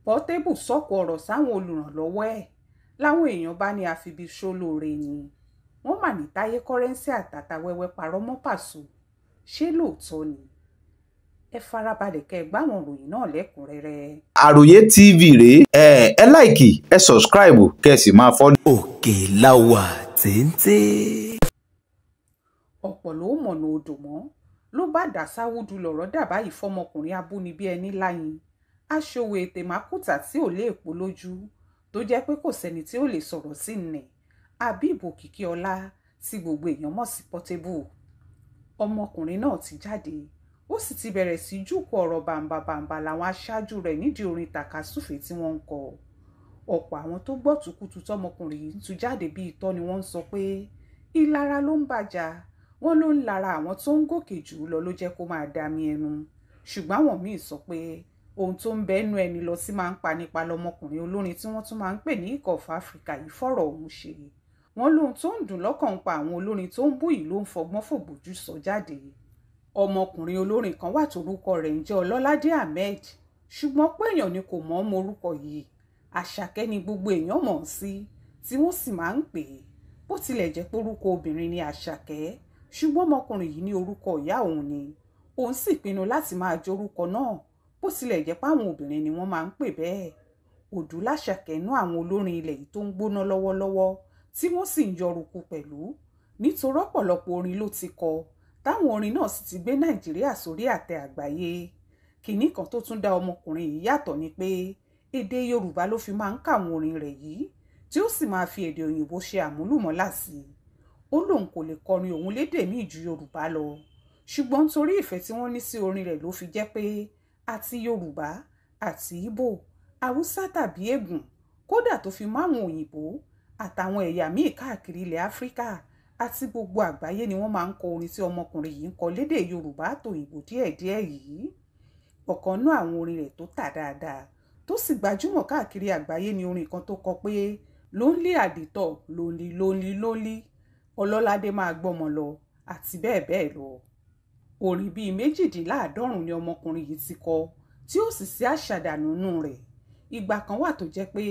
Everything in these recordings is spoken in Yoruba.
Portable sọ̀kò ọ̀rọ̀ sáwọn olùrànlọ́wọ́ ẹ̀ láwọn èèyàn bá ní àfibí ṣólóore ni wọ́n mà ní Táyé Currency àtàtà wẹ́wẹ́ parọ́ mọ́ Pàṣọ ṣé lóòótọ́ ni ẹ farabalẹ̀ kẹ́ ẹ gbá àwọn ìròyìn náà lẹ́kùnrẹ́rẹ́. Àròyé TV rèé ẹ láìkì ẹ sọ̀scribe kẹ́ ẹ sì máa fọ́. Òkèláwà téńté. ọ̀pọ̀ ló mọ̀nà odò mọ́ ló bá dà sáwùdù lọ̀rọ̀ dà báyìí fọmọkùnrin abúnibí ẹni láyìn aṣòwò ètè mákùtà tí ò lé èpo lójú tó jẹ́ pé kò sẹ́ni tí ó lè sọ̀rọ̀ sí nì Habib Òkìkíọlá tí gbogbo èèyàn mọ̀ sí Portable. ọmọkùnrin náà ti jáde ó sì ti bẹ̀rẹ̀ sí jùkọ ọ̀rọ̀ bàǹbàǹbà làwọn aṣáájú rẹ̀ nídìí orin tàkasúfè tí wọ́n ń kọ. ọ̀pọ̀ àwọn tó gbọ́ tùkùtù tọmọkùnrin yìí ń tu jáde bí itọ́ ni wọ́n ń sọ pé ìlara ló ń bàjá wọ́n ló ń lara àwọn tó ń gòkè jù lọ ló jẹ́ kó máa dami ẹnu ṣùgbọ́n àwọn míì sọ pé ohun tó ń bẹ́nu ẹni lọ sí máa ń pa nípa lọmọkùnrin olórin tí wọ́n tún máa ń pè ní Ikọ̀ of Africa yìí fọ̀rọ̀ ọ̀hún ṣe. wọ́n lóhun tó ń dùn lọ́kàn ń pa àwọn olórin tó ń bú yìí ló ń fọgbọ́n fògbójú sọ jáde. ọmọkùnrin olórin kan wà tórúkọ rẹ̀ ń jẹ́ Ọlọ́ládé Ahmed ṣùgbọ́n pé èèyàn ni kò mọ̀ ọ́n mọ orúkọ yìí Àṣàkẹ́ ni gbogbo èèyàn mọ̀ ọ́n sí tí wọ́n sì máa ń pè é bó tilẹ̀ jẹ́ pé orúkọ obìnrin ni Àṣàkẹ́ ṣùgbọ́n ọmọkùnrin yìí ní orúkọ ìyá òun ni òun sì pinnu láti máa jẹ́ orúkọ náà bó tilẹ̀ jẹ́ pé àwọn obìnrin ni wọ́n máa ń pè bẹ́ẹ̀. Òdú l'Àṣàkẹ́ nú àwọn olórin ilẹ̀ yìí tó ń gbóná lọ́wọ́lọ́wọ́ tí wọ́n sì ń yọrùkú pẹ̀lú nítorí ọ̀pọ̀lọpọ̀ orin ló ti kọ táwọn orin náà sì ti gbé Nàìjíríà sórí àtẹ àgbáyé. kìnní kan tó tún dá ọmọkùnrin yìí yàtọ̀ ni pé èdè Yorùbá ló fi máa ń kàwọn orin rẹ̀ yìí tí ó sì máa fi èdè òyìnbó ṣe àmúlùmọ́là sí i. ó lóun kò lè kọrin òun lédè míì ju Yorùbá lọ ṣùgbọ́n nítorí ìfẹ́ tí wọ́n ní sí orin rẹ̀ ló fi jẹ́ pé àti Yorùbá àti Ìgbò Haúsá tàbí Ègùn kódà tó fi máwọn òyìnbó àtàwọn ẹ̀yà míì káàkiri ilẹ̀ Áfíríkà àti gbogbo àgbáyé ni wọ́n máa ń kọ orin tí ọmọkùnrin yìí ń kọ lédè Yorùbá àtòyìnbó díẹ̀díẹ̀ yìí. ọ̀kan nú àwọn orin rẹ̀ tó tà dáadáa tó sì gbajúmọ̀ káàkiri àgbáyé ni orin kan tó kọ pé lonely at the top lonely lonely lonely Ọlọ́ládé máa gbọ́mọ lọ àti bẹ́ẹ̀ bẹ́ẹ̀ lọ. orin bíi 150 ni ọmọkùnrin yìí ti kọ tí ó sì sí àṣàdànù nù rẹ̀. ìgbà kan wà tó jẹ́ pé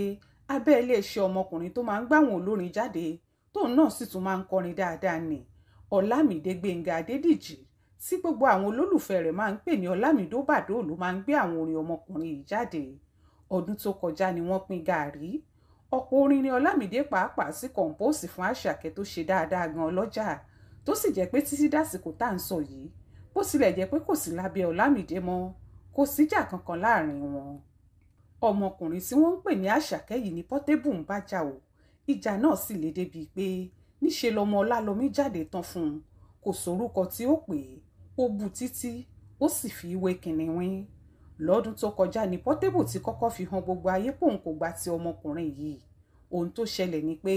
abẹ́ iléeṣẹ́ ọmọkùnrin tó máa ń gbáwọn olórin jáde tóun náà sì tún máa ń kọrin dáadáa ni Ọlámídé Gbénga Adédìjì tí gbogbo àwọn olólùfẹ́ rẹ̀ máa ń pè ní Ọlámídó Bàdóò ló máa ń gbé àwọn orin ọmọkùnrin yìí jáde. ọdún tó kọjá ni wọ́n pín gàárì ọ̀pọ̀ orin ni Ọlámídé pàápàá sí kọ̀ǹpóòsì fún Àṣàkẹ́ tó ṣe dáadáa gan ọlọ́jà tó sì jẹ́ pé títí dásìkò tá à ń sọ yìí bó tilẹ̀ jẹ́ pé kò sí lábẹ́ Ọlámídé mọ́ kò síjà kankan láàrin wọn. ọmọkùnrin tí wọ́n ń pè ní Àṣàkẹ́ yìí ní Portable ń bá jà o ìjà náà sì le débi pé níṣe lọmọ Ọlálọmí jáde tán fún un kò sórúkọ tí ó pè é ó bu títí ó sì fi wé kìnìún. lọ́dún tó kọjá ní Portable ti kọ́kọ́ fi hàn gbogbo ayé pòun kò gba ti ọmọkùnrin yìí. ohun tó ṣẹlẹ̀ ni pé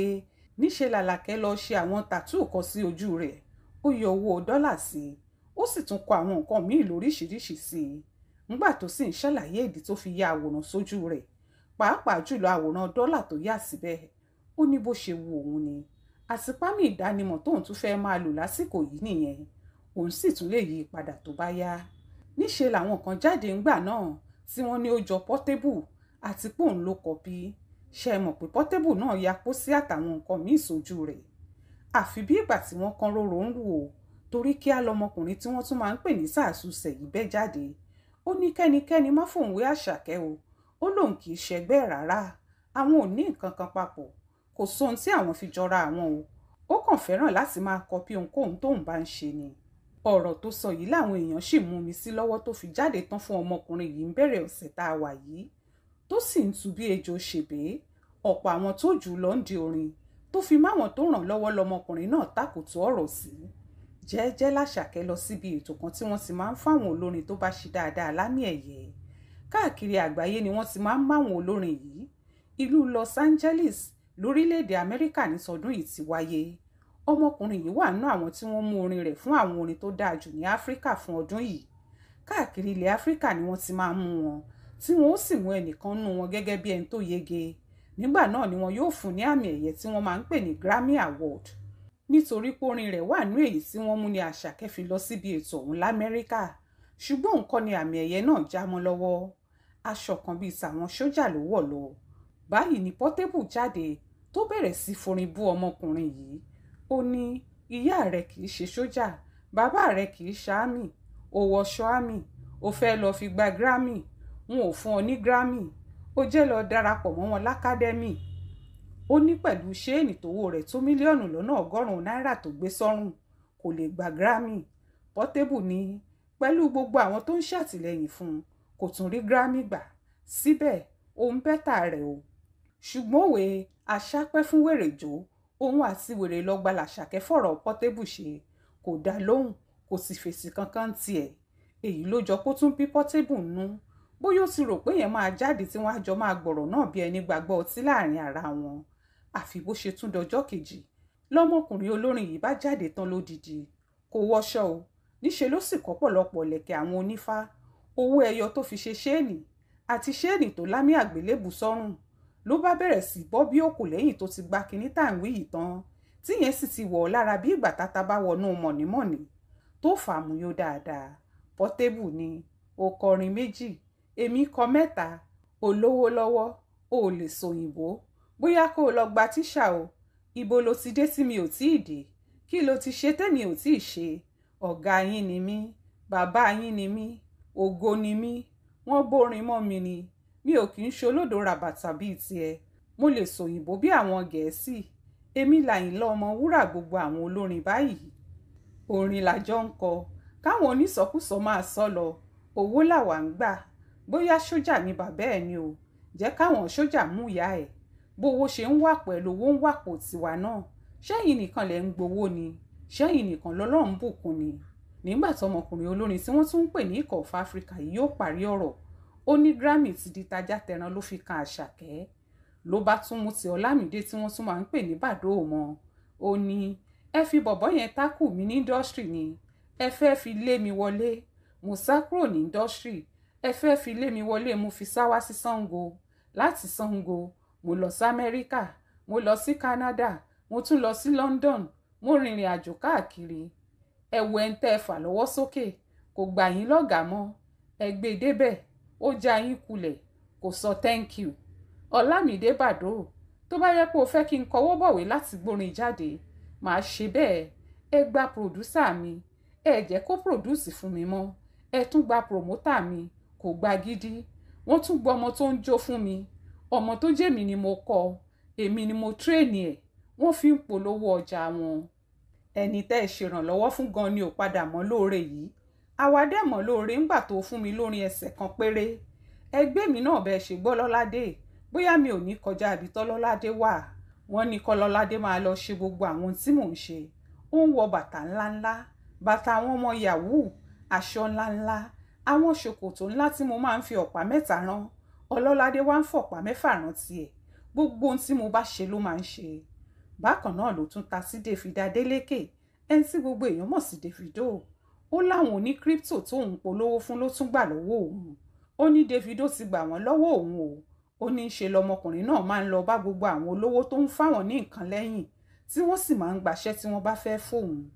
níṣe làlàkẹ́ lọ ṣe àwọn tàtúù kan sí ojú rẹ̀ ó yọ owó dọ́là sí i ó sì tún kọ àwọn nǹkan míì lóríṣiríṣi sí i ńgbà tó sì ń ṣàlàyé ìdí tó fi ya àwòrán sójú rẹ̀ pàápàá jùlọ àwòrán dọ́là tó yà síbẹ̀. ó ní bó ṣe wu òun ni àsìpámì ìdánimọ̀ tóun tún fẹ́ máa lò lásìkò yìí nìyẹn òun sì tún lè yí padà tó bá yá. níṣe làwọn kan jáde ńgbà náà tí wọ́n ní ó jọ Portable àti pé òun ló kọ́pì ṣe mọ̀ pé Portable náà ya pósí àtàwọn nǹkan míì sójú rẹ̀ àfi bí ìgbà tí wọ́n kan róró ń rù ó torí kí á lọmọkùnrin tí wọ́n tún máa ń pè ní Sàásùsẹ̀ yìí bẹ́ jáde ó ní kẹ́nikẹ́ni má fòun wé Àṣàkẹ́ o ó lóun kì í ṣẹgbẹ́ rárá àwọn ò ní nǹkan kan papọ̀ kò sóhun tí àwọn fi jọra àwọn o ó kàn fẹ́ràn láti máa kọ́pì ohunkóhun tóun bá ń ṣe ni. ọ̀rọ̀ tó sọ yìí làwọn èèyàn sì mú mi sí lọ́wọ́ tó fi jáde tán fún ọmọkùnrin yìí ń bẹ̀rẹ̀ ọ̀sẹ̀ tá a wà yìí tó sì ń tu bí ejò ṣèbé. ọ̀pọ̀ àwọn tó jù lọ ń di orin tó fi máwọn tó ràn lọ́wọ́ lọmọkùnrin náà tàkòtò ọ̀rọ̀ sí. jẹ́ẹ́jẹ́ l'Àṣàkẹ́ lọ síbi ètò kan tí wọ́n ti máa ń fáwọn olórin tó bá ṣe dáadáa lámì ẹ̀yẹ káàkiri àgbáyé ni wọ́n ti máa ń máwọn olórin yìí. ìlú Los Angeles lórílẹ̀‐èdè Amẹ́ríkà ní sọdún yìí ti wáyé. ọmọkùnrin yìí wà nínú àwọn tí wọ́n mú orin rẹ̀ fún àwọn orin tó dáa jù ní Áfíríkà fún ọdún yìí. káàkiri ilẹ̀ Áfíríkà ni wọ́n ti máa ń mú wọn tí wọ́n ó sì mú ẹnìkan nú wọn gẹ́gẹ́ bí ẹni tó yege. nígbà náà ni wọn yóò fún ní àmì ẹ̀yẹ tí wọ́n máa ń pè ní Grammy Award. nítorí pé orin rẹ̀ wà nínú èyí tí wọ́n mú ní Àṣàkẹ́ fi lọ síbi ètò ọ̀hún l'Amẹ́ríkà ṣùgbọ́n nǹkan ni àmì ẹ̀yẹ náà já mọ́ lọ́wọ́. aṣọ kan bíi tàwọn sójà ló wọ̀ lọ. Báyìí ni Portable jáde tó bẹ̀rẹ̀ sí forin bú ọmọkùnrin yìí. Ó ní ìyá rẹ̀ kì í ṣe sójà, bàbá rẹ̀ kì í ṣáàmì, ó wọṣọ àmì, ó fẹ́ lọ fi gba Grammy, wọn ò fún ọ ní Grammy, ó jẹ́ lọ darapọ̀ mọ́ wọn lákádẹ́mì. Ó ní pẹ̀lú ṣéènì tówó rẹ̀ tó mílíọ̀nù lọ́nà 100 náírà tó gbé sọ́rùn kò lè gba Grammy. Portable ní pẹ̀lú gbogbo àwọn tó ń ṣàtìlẹ́yìn fún un kò tún rí Grammy gbà. Síbẹ̀ òun bẹ́tà rẹ̀ o. Ṣùgbọ́n òwe aṣápẹ́ fún wèrè jó, òun àti wèrè lọ́gba làṣàkẹ́ fọ̀rọ̀ Portable ṣe, kò dá lóhùn, kò sì fèsì kankan tiẹ̀. Èyí ló jọ kó tún bí Portable nú. Bóyá ó ti rò pé yẹn máa jáde tí wọ́n á jọ máa gbọ̀rọ̀ náà bí ẹni gbàgbọ́ ọtí láàrin ara wọn. Àfi bó ṣe tún dọjọ́ kejì lọ́mọkùnrin olórin yìí bá jáde tán lódidi. Kò wọṣọ o, níṣe ló sì kọ́ pọ̀lọpọ̀ lẹ̀kẹ̀ àwọn onífá, owó ẹyọ tó fi ṣe ṣéènì àti ṣéènì tó lámì àgbélébù sọ́rùn. Ló bá bẹ̀rẹ̀ sí bọ́ bí òkú lẹ́yìn tó ti gba kinní tàǹwí yìí tán, tíyẹn sì ti wọ̀ ọ́ lára bí ìgbà tata bá wọnú mọ̀nímọ̀ní tó fàmúyó dáadáa. Portable ní ó kọrin 2, èmi kọ 3, olówó lọ́wọ́, ó lè sòyìnbó, bóyá kó o lọ gba tíṣà o, ibo lo ti dé tí mi ò tí ì dé, kí lo ti ṣe tẹ́mi ò tí ì ṣe, ọ̀gá yín ni mí, bàbá yín ni mí, ògo ni mí, wọ́n bórin mọ́ mi ni, mi ò kì í ṣe olódò ràbàtà bíi tiẹ̀, mo lè sòyìnbó bí àwọn Gẹ̀ẹ́sì, èmi làyìnlá ọmọ wúrà gbogbo àwọn olórin báyìí. Orin làjọ ń kọ, káwọn onísọkúsọ máa sọ lọ, owó làwa ń gbà, bóyá sójà ni bàbá ẹ̀ ni o, jẹ́ káwọn sójà mú ìyá ẹ̀, bówó ṣe ń wà pẹ̀lú owó ń wàpò tiwa náà, ṣẹ́yìn nìkan lẹ̀ ń gbowó ni, ṣẹ́yìn nìkan lọ́lọ́run bùkún ni. Nígbà tọmọkùnrin olórin tí wọ́n tún ń pè ní ikọ̀ of Africa yìí yóò parí ọ̀rọ̀, ó ní Grammy ti di tajá tẹran ló fi kan Àṣàkẹ́. Ló bá tún mú ti Ọlámídé tí wọ́n tún máa ń pè ní Bàdóò mọ́. Ó ní ẹ fi bọ̀bọ́ yẹn tákù mi ní indọ́strì ni, ẹ fẹ́ fi lé mi wọlé, mo sá kúrò ní indọ́strì, ẹ fẹ́ fi lé mi wọlé, mo fi sá wá sí Ṣàngó, láti Ṣàngó mo lọ sí Amẹ́ríkà, mo lọ sí Canada, mo tún lọ sí London, mo rìnrìn àjò káàkiri. Ẹ̀wọ̀ ẹ̀ ń tẹ́ fà lọ́wọ́ sókè, kò gbà yín lọ́gàá mọ́, ẹ gbé débẹ̀, ó já yín kulẹ̀, kò sọ thank you. Ọlámídé Bàdóò, tó bá yẹ pé o fẹ́ kí n kọwọ́ bọ̀wé láti gbórin jáde, màá ṣe bẹ́ẹ̀. Ẹ gba pòdúsà mi, ẹ jẹ́ kó pòdúsì fún mi mọ́, ẹ tún gba promota mi, kò gba gidi. Wọ́n tún gbọ́ ọmọ tó ń jó fún mi, ọmọ tó jẹ́ mi ni mo kọ́, èmi ni mo tréènì ẹ̀, wọ́n fi ń polówó ọjà wọn. Ẹni tẹ́ ẹ ṣèrànlọ́wọ́ fún gan ni ò padà mọ́ lóore yìí, àwa dẹ̀ mọ́ lóore ńgbà tó fún mi lórin ẹsẹ̀ kan péré. Ẹgbẹ́ mi náà bẹ́ẹ̀ ṣe gbọ́ Lọ́ládé, bóyá mi ò ní kọjá àbí tọ́lọ́ládé wà. Wọ́n ní kọ́lọ́ládé máa lọ ṣe gbogbo àwọn tí mò ń ṣe. Ó ń wọ bàtà ńláńlá, bàtà àwọn ọmọ yahoo, aṣọ ńláńlá, àwọn ṣòkòtò ńlá tí mo máa ń fi ọ̀pá 3 rán. Ọlọ́ládé wá ń fọ̀pá 6 rán tiẹ̀, gbogbo ohun tí mo bá ṣe ló máa ń ṣe. Bákan náà ló tún ta sí David Adeleke, ẹni tí gbogbo èèyàn mọ̀ sí Davido. Ó láwọn oní crypto tó ń polówó fún ló tún gbà lọ́wọ́ òun. Ó ní Davido ti gbà wọ́n lọ́wọ́ òun o. Ó ní ṣe lọmọkùnrin náà máa ń lọ bá gbogbo àwọn olówó tó ń fáwọn ní nǹkan lẹ́yìn, tí wọ́n sì máa ń gbaṣẹ́ tí wọ́n bá fẹ́ fóun.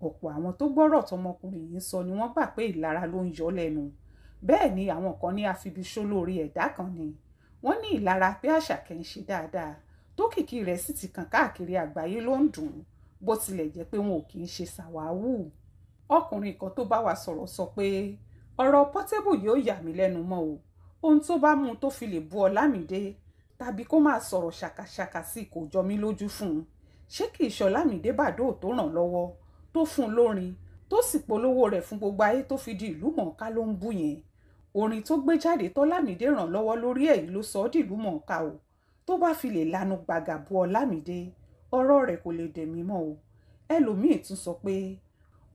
Ọ̀pọ̀ àwọn tó gbọ́rọ̀ tọmọkùnrin yìí sọ ni wọ́n gbà pé ìlara ló ń yọ lẹ́nu. Bẹ́ẹ̀ ni àwọn kan ní afibiṣó lórí ẹ̀dá kan ni. Wọ́n ní ìlara pé Àṣàkẹ́ ń ṣe dáadáa, tó kìkì rẹ̀ sì ti kàn káàkiri àgbáyé ló ń dùn, bó tilẹ̀ jẹ́ pé wọn ò kì í ṣe ṣàwáwù. Ọkùnrin kan tó bá wa sọ̀rọ̀ sọ pé ọ̀rọ̀ Portable yóò yà mí lẹ́nu mọ́ o. Ohun tó bá mú tó fi lè bú Ọlámídé tàbí kó máa sọ̀rọ̀ ṣàkàṣàkà sí kò jọ mí lójú fún un. Ṣé kì í ṣe Ọlámídé Bàdóò tó ràn lọ́wọ́, tó fún un lórin, tó sì polówó rẹ̀ fún gbogbo ayé tó fi di ìlú mọ̀ọ́ká ló ń bú yẹn? Orin tó gbé jáde tọ́lámídé ràn lọ́wọ́ lórí èyí ló sọ ọ́ dìlú mọ̀ọ́ká o. Tó bá fi lè lanu gbàgà bú Ọlámídé, ọ̀rọ̀ rẹ̀ kò lè dẹ̀mí mọ́ o. Ẹlòmíì tún sọ pé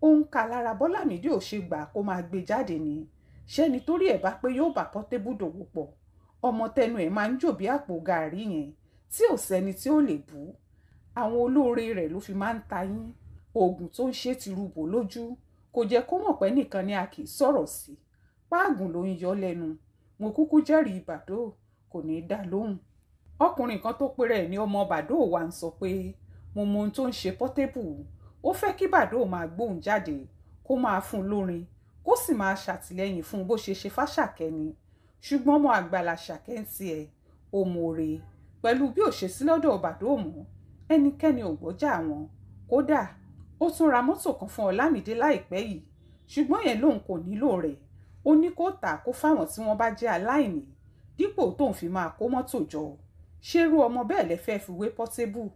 òun kà lára bọ́lámídé ò ṣe gbà kó máa gbé jáde ni. Ṣé nítorí ẹ̀ bá pé yóò bá Portable dòwò pọ̀, ọmọ tẹnu ẹ̀ máa ń jò bí àpò gàárì yẹn tí ò sẹ́ni tí ó lè bú. Àwọn olóore rẹ̀ ló fi máa ń ta yín, oògùn tó ń ṣe ti rúbò lójú, kò jẹ́ kó mọ̀ pé nìkan ni a kì í sọ̀rọ̀ sí. Páàgùn ló ń yọ lẹ́nu, mo kúkú jẹ́rìí Bàdóò, kò ní í dá lóhùn. Ọkùnrin kan tó péré ẹ̀ ní ọmọ Bàdóò wa ń sọ pé mo mọ ohun tó ń ṣe Portable, ó fẹ́ kí Bàdóò máa gbóhùn jáde, kó máa fún un lórin, kó sì máa ṣàtìlẹ́yìn fún bó ṣe ṣe f'Àṣàkẹ́ ni. ṣùgbọ́n ọmọ àgbàlá ṣàkẹ́ǹtì ẹ̀ òmòore pẹ̀lú bí ò ṣe sí lọ́dọ̀ Bàdóòmù ẹnikẹ́ni ò gbọ́jà wọn. Kódà ó tún ra mọ́tò kan fún Ọlámídé láìpẹ́ yìí, ṣùgbọ́n yẹn lòun kò nílò rẹ̀. Ó ní kó tà kó fáwọn tí wọ́n bá jẹ́ aláìní dípò tóun fi máa kó mọ́tò jọ. Ṣerú ọmọ bẹ́ẹ̀ lẹ fẹ́ fi wé Portable?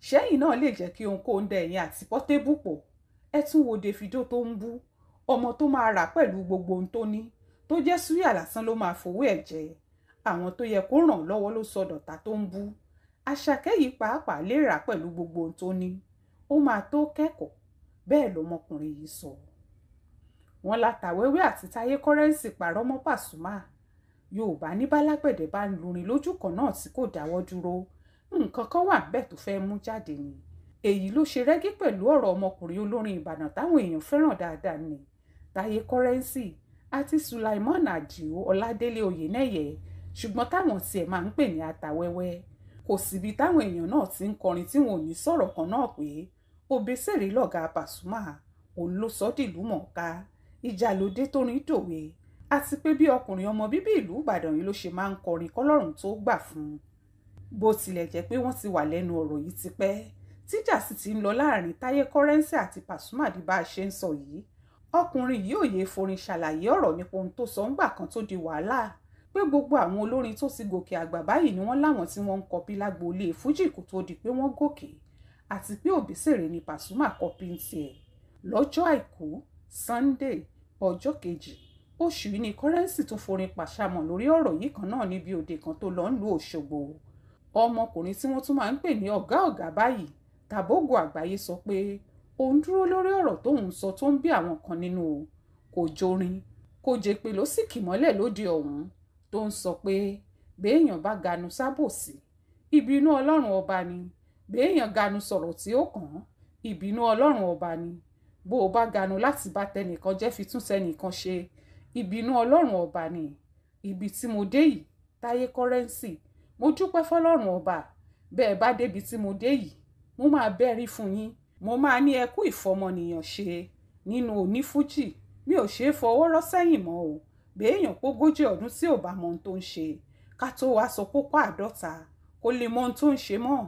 Ṣẹ́yìn náà lè jẹ́ kí ohunkóhun dẹ ẹ̀yìn àti Portable pọ̀. Ẹ tún wo Davido tó ń bú ọmọ tó máa rà pẹ̀lú gbogbo ohun tó ní, tó jẹ́ súyà lásán ló máa fowó ẹ̀ jẹ. Àwọn tó yẹ kó ràn lọ́wọ́ ló sọ dọ̀tá tó ń bú. Àṣàkẹ́ yìí pàápàá lè rà pẹ̀lú gbogbo ohun tó ní. Ó máa tó kẹ́kọ̀ọ́, bẹ́ẹ̀ lọmọkùnrin yìí sọ. Wọ́n látàwẹ́wẹ́ àti Táyé Currency pàrọ̀ mọ́ Pasuma. Yorùbá ní bálágbẹ̀dẹ bá ń lurin lójú kan náà tí kò dáwọ́ dúró, nǹkan kan wà bẹ́ẹ̀ tó fẹ́ mú jáde ni. Èyí ló ṣe rẹ́gí pẹ̀lú ọ̀rọ̀ ọmọkùnrin olórin Ìbàdàn táwọn èèyàn fẹ́ràn dáadáa ni Táyé Currency àti Sulaiman Àdìó Ọládélé Oyènẹ́yẹ, ṣùgbọ́n táwọn tiẹ̀ máa ń pè ní àtàwẹ́wẹ́. Kò síbi táwọn èèyàn náà ti ń kọrin tí wọn ò ní sọ̀rọ̀ kan náà pé Òbésèré lọ̀gá Pasuma, òun ló sọ dìlú mọ̀ọ́ká, ìjà ló dé tó ní dòwe, àti pé bí ọkùnrin ọmọ bíbí ìlú Ìbàdàn yìí ló ṣe máa ń kọrin kọ́lọ́run tó gbà fún un. Bó tilẹ̀ jẹ́ pé wọ́n ti wà lẹ́nu ọ̀rọ̀ yìí tipẹ́, tíjà sì ti ń lọ láàrin Táyé Currency àti Pasuma di bá a ṣe ń sọ yìí. Ọkùnrin yìí ò yé forin ṣàlàyé ọ̀rọ̀ nípa ohun tó sọ ńgbà kan tó di wàhálà, pé gbogbo àwọn olórin tó ti gòkè àgbà báyìí ni wọ́n láwọn tí wọ́n ń kọpí lágboolé fújì kó tó di pé wọ́n gòkè, àti pé Òbésèré ni Pasuma kọpí ń tiẹ̀. Lọ́jọ́ àìkú Sunday ọjọ́ kejì oṣù yìí ni Currency tó forin pàṣàmọ̀ lórí ọ̀rọ̀ yìí kan náà níbi òde kan tó lọ ń lu Òṣogbo. Ọmọkùnrin tí wọ́n tún máa ń pè ní ọ̀gá báyìí Tàbógo Àgbáyé sọ pé òun dúró lórí ọ̀rọ̀ tóun sọ tó ń bí àwọn kan nínú o. Kò jorin kò jèpè ló sì kì mọ́lẹ̀ lóde ọ̀hún tó ń sọ pé béèyàn bá ganu sábòsí ìbínú Ọlọ́run ọba ni, béèyàn ganu sọ̀rọ̀ tí ó kàn án ìbínú Ọlọ́run ọba ni, bó o bá ganu láti bá tẹnìkan jẹ́ fi tún tẹnìkan ṣe ìbínú Ọlọ́run ọba ni. Ibi tí mo dé yìí Táyé Currency, mo dúpẹ́ fọlọ́run ọba. Bẹ́ẹ̀ bá débi tí mo dé yìí mo máa bẹ́rí fún yín, mo máa ní ẹkú ìfọmọnìyàn ṣe nínú onífújì. Mi ò ṣe é fọwọ́ rọ́ sẹ́yìn mọ́ o. Béèyàn pógójì ọdún tí ò bá mọ ohun tó ń ṣe ká tó wá sọ pópó 50 kó lè mọ ohun tó ń ṣe mọ́.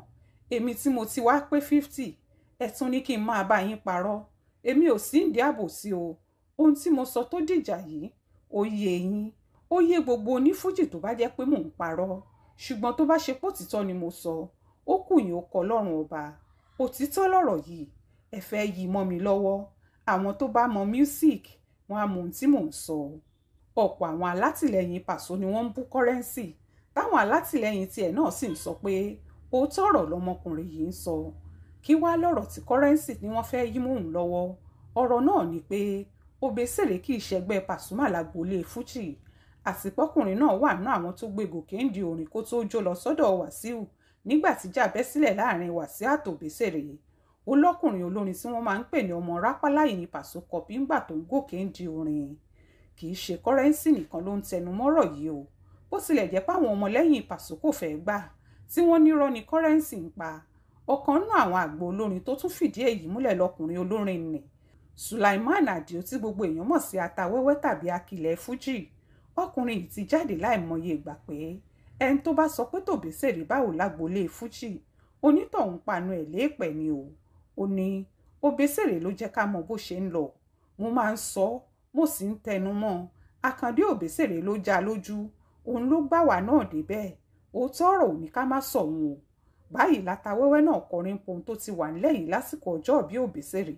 Èmi tí mo ti wá pé 50 ẹ tún ní kí n máa bá yín parọ́. Èmi ò sí ìdí àbòsí o. Ohun tí mo sọ tó dìjà yìí ó yé yín, ó yé gbogbo onífújì tó bá jẹ́ pé mò ń parọ́. Ṣùgbọ́n tó bá ṣe pòtítọ́ ni mo sọ, ó kù yín ó kọ Ọlọ́run ọba. Òtítọ́ lọ̀rọ̀ yìí, ẹ fẹ́ yí mọ́ mi lọ́wọ́. Àwọn tó bá mọ music wọn á mọ ohun tí mò ń sọ. Ọ̀pọ̀ àwọn alátìlẹyìn Paso ni wọ́n ń bú Currency, táwọn alátìlẹyìn tiẹ̀ náà sì ń sọ pé òótọ́ ọ̀rọ̀ lọmọkùnrin yìí ń sọ. Kí wá lọ̀rọ̀ tí Currency ni wọ́n fẹ́ yí mọ́ òun lọ́wọ́? Ọ̀rọ̀ náà ni pé Òbésèré kì í ṣẹgbẹ́ Pasuma lágboolé fújì, àti pọ́kùnrin náà wà nínú àwọn tó gbé gòkè ń di orin kó tó jó lọ sọ́dọ̀ Wàsíù nígbà tí jà bẹ́ sílẹ̀ láàrin Wàsíù àti Òbésèré. Ó lọ́kùnrin olórin tí wọ́n máa ń pè ní ọmọ rápálá yìí ní Paso kọpí ńgbà tó ń gòkè ń di orin. Kì í ṣe Currency nìkan ló ń tẹnu mọ́rọ̀ yìí o. Bó tilẹ̀ jẹ́ pé àwọn ọmọlẹ́yìn Paso kò fẹ́ gbà, tí wọ́n nírọ́ ni Currency ń pa. Ọ̀kan nínú àwọn àgbò olórin tó tún fìdí èyí múlẹ̀ lọkùnrin olórin nì Sulaiman Àdìó tí gbogbo èèyàn mọ̀ sí Atawẹ́wẹ́ tàbí Akilẹ̀ Fújì. Ọkùnrin yìí ti jáde láìmọye ìgbà pé ẹni tó bá sọ pé tòbésèrè báwo lágboolé fújì onítọ̀hún panu ẹ̀ léèpẹ̀ ni o. Ó ní Òbésèrè ló jẹ́ ká mọ bó ṣe ń lọ. Mo máa ń sọ mo sì ń tẹnu mọ́. Àkàndé Òbésèrè ló já lójú, òun ló gbà wá náà débẹ̀. Òótọ́ ọ̀rọ̀ ò ní ká má sọ òun o. Báyìí l'Atawẹ́wẹ́ náà kọrin pohun tó ti wà nílẹ̀ yìí lásìkò ọjọ́ bí Òbésèrè.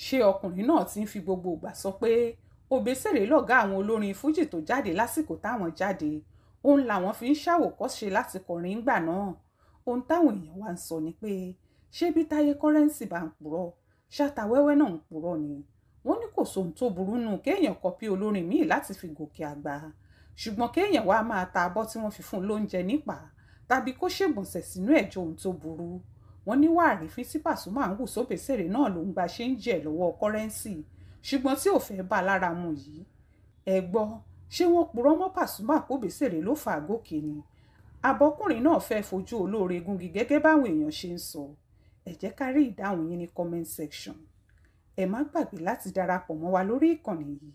Ṣé ọkùnrin náà ti ń fi gbogbo ìgbà sọ pé Òbésèrè lọ̀gá àwọn olórin fújì tó jáde lásìkò táwọn jáde, òun làwọn fi ń ṣàwòkọ́ṣe láti kọrin ńgbà náà? Ohun táwọn èèyàn wá ń sọ ni pé ṣé bí Táyé Currency bá ń purọ́, ṣ'Atawẹ́wẹ́ náà ń purọ́ ni? Wọ́n ní kò sóhun tó burú nù kéèyàn kọpí olórin míì láti fi gòkè àgbà, ṣùgbọ́n kéèyàn wá máa ta abọ́ tí wọ́n fi fún un lóúnjẹ nípa tàbí kó ṣègbọ̀nsẹ̀ sínú ẹ̀jọ̀ ohun tó burú. Wọ́n ní wàrífín tí Pasuma ń hù s'Òbésèrè náà ló ń gba ṣe ń jẹ lọ́wọ́ Currency, ṣùgbọ́n tí ò fẹ́ bá lára mu yìí. Ẹ gbọ́, ṣé wọ́n purọ́ mọ́ Pasuma k'Òbésèrè ló fà á gòkè ni? Abọ́kùnrin náà fẹ́ fojú olóore gungi gẹ́gẹ́ báwọn èèyàn ṣe ń sọ. Ẹ jẹ́ ká rí ìdáhùn yín ní comment section. Ẹ má gbàgbé láti darapọ̀ mọ́ wa lórí ìkànnì yìí.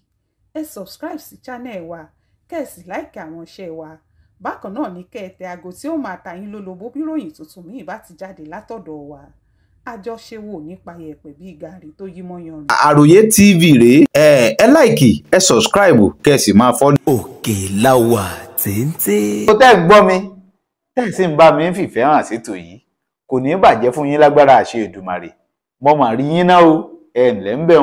Ẹ subscribe sí channel wa kẹ́ẹ̀sì láìkí àwọn iṣẹ́ wa. Bákan náà ní kẹ́ ẹ tẹ aago tí ó máa ta yín lólobó bí ròyìn tuntun míì bá ti jáde látọ̀dọ̀ wa. Àjọṣe wò nípa yẹ̀pẹ̀ bíi gàrí tó yí mọ́yán rìn. Àròyé TV rèé ẹ láìkì ẹ sọ̀scribe kẹ́ ẹ sì máa fọ́lọ̀. Òkèláwà téńté. tó tẹ́ ń gbọ́ mi tẹ́ ẹ̀ sì ń bá mi fìfẹ́ hàn sétò yìí kò ní bàjẹ́ fún yín lágbára àṣẹ Èdùmàrè mo mà rí yín náà o ẹ̀ ǹlẹ́ ń bẹ̀